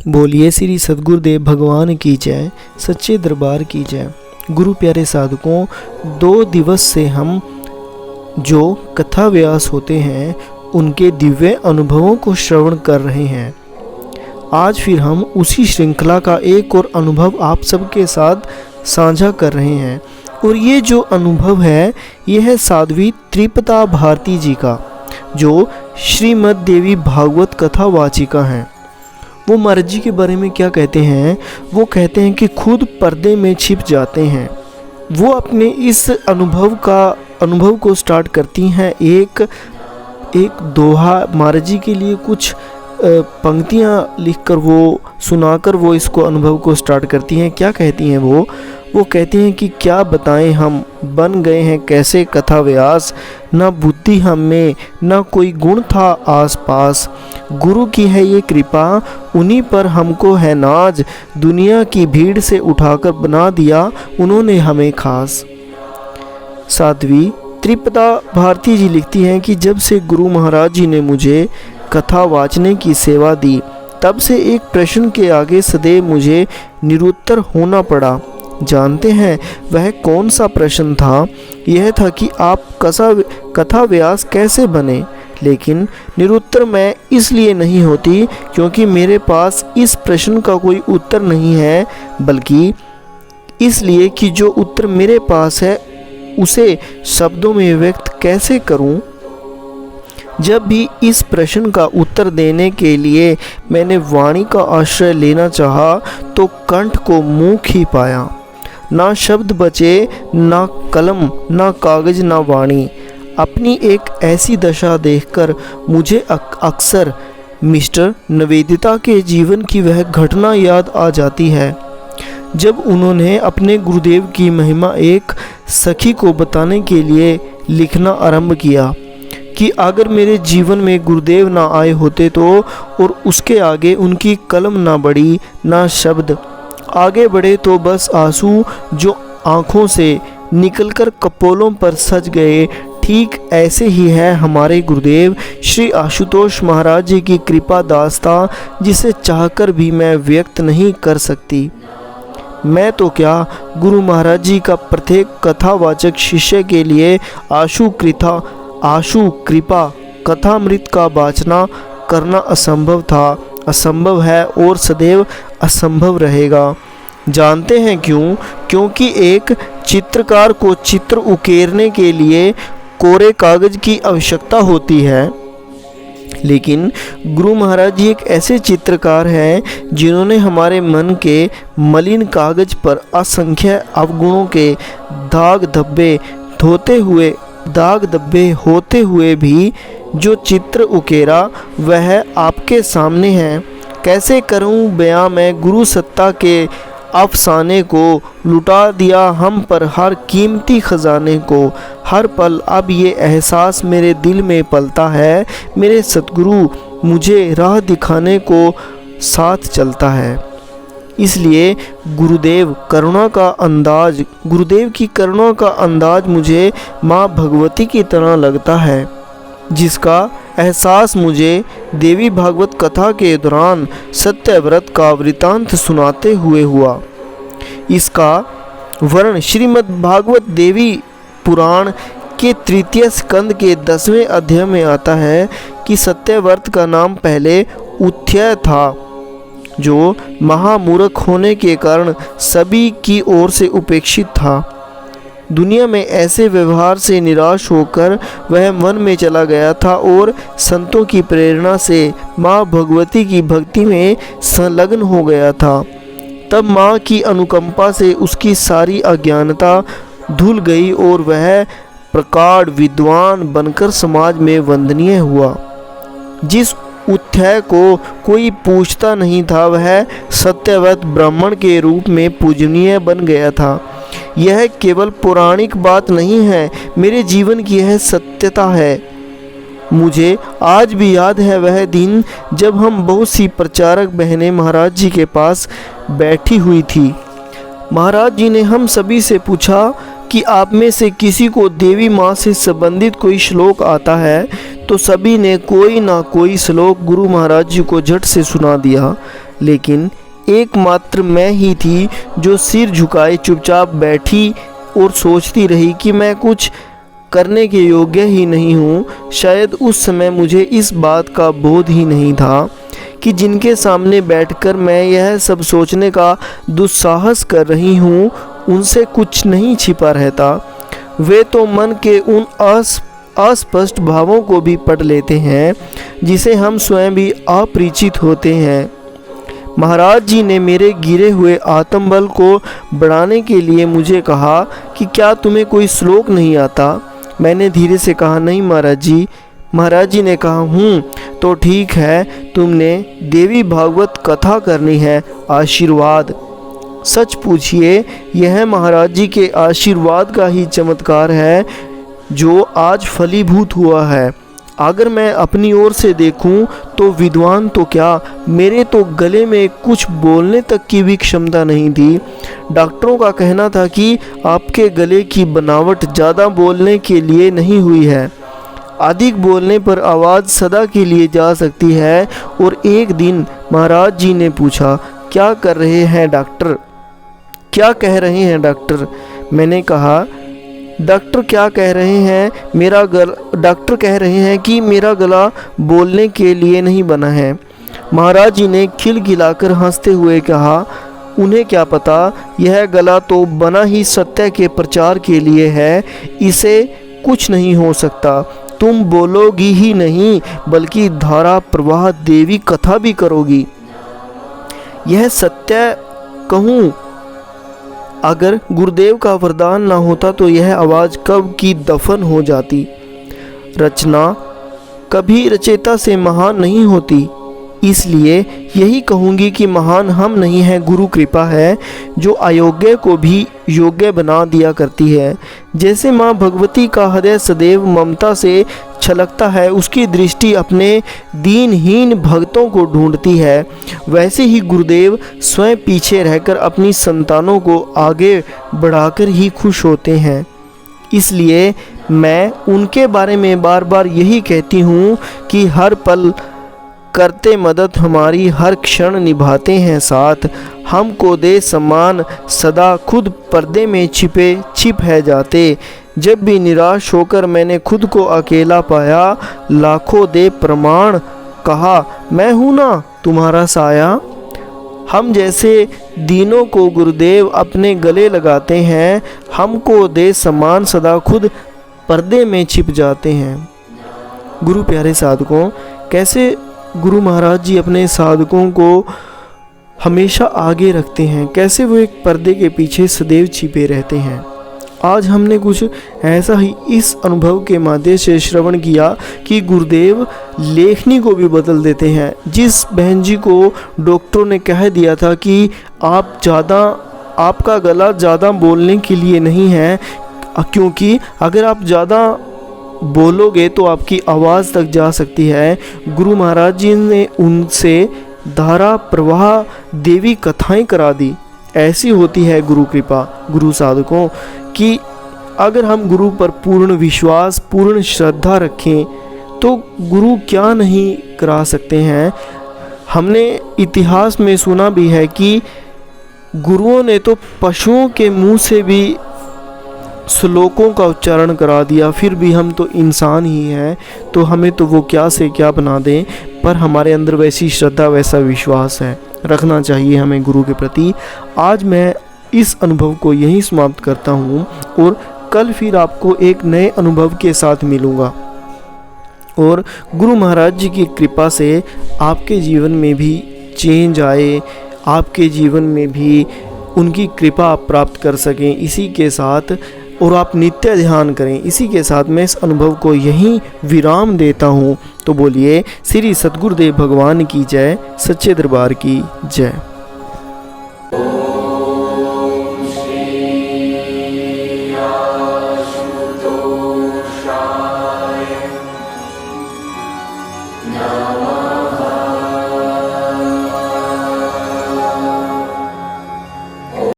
बोलिए श्री सद्गुरुदेव भगवान की जय, सच्चे दरबार की जय। गुरु प्यारे साधकों, 2 दिवस से हम जो कथा व्यास होते हैं उनके दिव्य अनुभवों को श्रवण कर रहे हैं। आज फिर हम उसी श्रृंखला का एक और अनुभव आप सबके साथ साझा कर रहे हैं। और ये जो अनुभव है यह है साध्वी त्रिपता भारती जी का, जो श्रीमद् देवी भागवत कथा वाचिका हैं। वो महाराज जी के बारे में क्या कहते हैं? वो कहते हैं कि खुद पर्दे में छिप जाते हैं। वो अपने इस अनुभव को स्टार्ट करती हैं एक दोहा महाराज जी के लिए कुछ पंक्तियाँ लिखकर वो सुनाकर वो इसको अनुभव को स्टार्ट करती हैं। क्या कहती हैं वो कहती हैं कि क्या बताएं, हम बन गए हैं कैसे कथा व्यास, ना बुद्धि हम में ना कोई गुण था आसपास। गुरु की है ये कृपा, उन्हीं पर हमको है नाज, दुनिया की भीड़ से उठाकर बना दिया उन्होंने हमें खास। साध्वी त्रिपता भारती जी लिखती हैं कि जब से गुरु महाराज जी ने मुझे कथा वाचने की सेवा दी, तब से एक प्रश्न के आगे सदैव मुझे निरुत्तर होना पड़ा। जानते हैं वह कौन सा प्रश्न था? यह था कि आप कथा व्यास कैसे बने। लेकिन निरुत्तर मैं इसलिए नहीं होती क्योंकि मेरे पास इस प्रश्न का कोई उत्तर नहीं है, बल्कि इसलिए कि जो उत्तर मेरे पास है उसे शब्दों में व्यक्त कैसे करूं। जब भी इस प्रश्न का उत्तर देने के लिए मैंने वाणी का आश्रय लेना चाहा तो कंठ को मूक ही पाया। ना शब्द बचे, ना कलम, ना कागज, ना वाणी। अपनी एक ऐसी दशा देखकर मुझे अक्सर मिस्टर निवेदिता के जीवन की वह घटना याद आ जाती है, जब उन्होंने अपने गुरुदेव की महिमा एक सखी को बताने के लिए लिखना आरंभ किया कि अगर मेरे जीवन में गुरुदेव ना आए होते तो, और उसके आगे उनकी कलम ना बढ़ी ना शब्द आगे बढ़े तो बस आंसू जो आँखों से निकलकर कपोलों पर सज गए। ठीक ऐसे ही है हमारे गुरुदेव श्री आशुतोष महाराज जी की कृपा दास्ता, जिसे चाहकर भी मैं व्यक्त नहीं कर सकती। मैं तो क्या, गुरु महाराज जी का प्रत्येक कथावाचक शिष्य के लिए आशु कृपा कथामृत का वाचना करना असंभव था, असंभव है और सदैव असंभव रहेगा। जानते हैं क्यों? क्योंकि एक चित्रकार को चित्र उकेरने के लिए कोरे कागज की आवश्यकता होती है, लेकिन गुरु महाराज जी एक ऐसे चित्रकार हैं जिन्होंने हमारे मन के मलिन कागज पर असंख्य अवगुणों के दाग धब्बे होते हुए भी जो चित्र उकेरा वह आपके सामने है। कैसे करूं बयां मैं गुरु सत्ता के अफसाने को, लुटा दिया हम पर हर कीमती खजाने को। हर पल अब ये एहसास मेरे दिल में पलता है, मेरे सतगुरु मुझे राह दिखाने को साथ चलता है। इसलिए गुरुदेव की करुणा का अंदाज मुझे माँ भगवती की तरह लगता है, जिसका एहसास मुझे देवी भागवत कथा के दौरान सत्यव्रत का वृतांत सुनाते हुए हुआ। इसका वर्णन श्रीमद् भागवत देवी पुराण के 3 स्कंद के 10वें अध्याय में आता है कि सत्यव्रत का नाम पहले उत्थय था, जो महामूर्ख होने के कारण सभी की ओर से उपेक्षित था। दुनिया में ऐसे व्यवहार से निराश होकर वह वन में चला गया था और संतों की प्रेरणा से माँ भगवती की भक्ति में संलग्न हो गया था। तब माँ की अनुकंपा से उसकी सारी अज्ञानता धुल गई और वह प्रगाढ़ विद्वान बनकर समाज में वंदनीय हुआ। जिस उत्थय को कोई पूछता नहीं था वह सत्यव्रत ब्राह्मण के रूप में पूजनीय बन गया था। यह केवल पौराणिक बात नहीं है, मेरे जीवन की यह सत्यता है। मुझे आज भी याद है वह दिन जब हम बहुत सी प्रचारक बहनें महाराज जी के पास बैठी हुई थी। महाराज जी ने हम सभी से पूछा कि आप में से किसी को देवी माँ से संबंधित कोई श्लोक आता है, तो सभी ने कोई ना कोई श्लोक गुरु महाराज जी को झट से सुना दिया। लेकिन एकमात्र मैं ही थी जो सिर झुकाए चुपचाप बैठी और सोचती रही कि मैं कुछ करने के योग्य ही नहीं हूँ। शायद उस समय मुझे इस बात का बोध ही नहीं था कि जिनके सामने बैठकर मैं यह सब सोचने का दुस्साहस कर रही हूँ उनसे कुछ नहीं छिपा रहता। वे तो मन के उन अस्पष्ट भावों को भी पढ़ लेते हैं जिसे हम स्वयं भी अपरिचित होते हैं। महाराज जी ने मेरे गिरे हुए आत्मबल को बढ़ाने के लिए मुझे कहा कि क्या तुम्हें कोई श्लोक नहीं आता? मैंने धीरे से कहा, नहीं महाराज जी। महाराज जी ने कहा, तो ठीक है, तुमने देवी भागवत कथा करनी है, आशीर्वाद। सच पूछिए, यह महाराज जी के आशीर्वाद का ही चमत्कार है जो आज फलीभूत हुआ है। अगर मैं अपनी ओर से देखूं तो विद्वान तो क्या, मेरे तो गले में कुछ बोलने तक की भी क्षमता नहीं थी। डॉक्टरों का कहना था कि आपके गले की बनावट ज़्यादा बोलने के लिए नहीं हुई है। अधिक बोलने पर आवाज़ सदा के लिए जा सकती है। और एक दिन महाराज जी ने पूछा, क्या कर रहे हैं डॉक्टर? क्या कह रहे हैं डॉक्टर? मैंने कहा, डॉक्टर क्या कह रहे हैं, डॉक्टर कह रहे हैं कि मेरा गला बोलने के लिए नहीं बना है। महाराज जी ने खिलखिलाकर हंसते हुए कहा, उन्हें क्या पता, यह गला तो बना ही सत्य के प्रचार के लिए है, इसे कुछ नहीं हो सकता। तुम बोलोगी ही नहीं बल्कि धारा प्रवाह देवी कथा भी करोगी। यह सत्य कहूँ, अगर गुरुदेव का वरदान ना होता तो यह आवाज़ कब की दफन हो जाती। रचना कभी रचयिता से महान नहीं होती, इसलिए यही कहूँगी कि महान हम नहीं हैं, गुरु कृपा है जो अयोग्य को भी योग्य बना दिया करती है। जैसे माँ भगवती का हृदय सदैव ममता से छलकता है, उसकी दृष्टि अपने दीनहीन भक्तों को ढूंढती है, वैसे ही गुरुदेव स्वयं पीछे रहकर अपनी संतानों को आगे बढ़ाकर ही खुश होते हैं। इसलिए मैं उनके बारे में बार बार यही कहती हूँ कि हर पल करते मदद हमारी, हर क्षण निभाते हैं साथ, हमको दे सम्मान सदा, खुद पर्दे में छिप है जाते। जब भी निराश होकर मैंने खुद को अकेला पाया, लाखों दे प्रमाण, कहा मैं हूँ ना तुम्हारा साया। हम जैसे दीनों को गुरुदेव अपने गले लगाते हैं, हमको दे सम्मान सदा, खुद पर्दे में छिप जाते हैं। गुरु प्यारे साधकों, कैसे गुरु महाराज जी अपने साधकों को हमेशा आगे रखते हैं, कैसे वो एक पर्दे के पीछे सदैव छिपे रहते हैं। आज हमने कुछ ऐसा ही इस अनुभव के माध्यम से श्रवण किया कि गुरुदेव लेखनी को भी बदल देते हैं। जिस बहन जी को डॉक्टरों ने कह दिया था कि आपका गला ज़्यादा बोलने के लिए नहीं है, क्योंकि अगर आप ज़्यादा बोलोगे तो आपकी आवाज़ तक जा सकती है, गुरु महाराज जी ने उनसे धारा प्रवाह देवी कथाएं करा दी। ऐसी होती है गुरु कृपा। गुरु साधकों कि अगर हम गुरु पर पूर्ण विश्वास, पूर्ण श्रद्धा रखें तो गुरु क्या नहीं करा सकते हैं। हमने इतिहास में सुना भी है कि गुरुओं ने तो पशुओं के मुंह से भी श्लोकों का उच्चारण करा दिया, फिर भी हम तो इंसान ही हैं, तो हमें तो वो क्या से क्या बना दें। पर हमारे अंदर वैसी श्रद्धा, वैसा विश्वास है, रखना चाहिए हमें गुरु के प्रति। आज मैं इस अनुभव को यहीं समाप्त करता हूँ और कल फिर आपको एक नए अनुभव के साथ मिलूँगा। और गुरु महाराज जी की कृपा से आपके जीवन में भी चेंज आए, आपके जीवन में भी उनकी कृपा आप प्राप्त कर सकें, इसी के साथ और आप नित्य ध्यान करें। इसी के साथ मैं इस अनुभव को यहीं विराम देता हूँ। तो बोलिए श्री सद्गुरुदेव भगवान की जय, सच्चे दरबार की जय।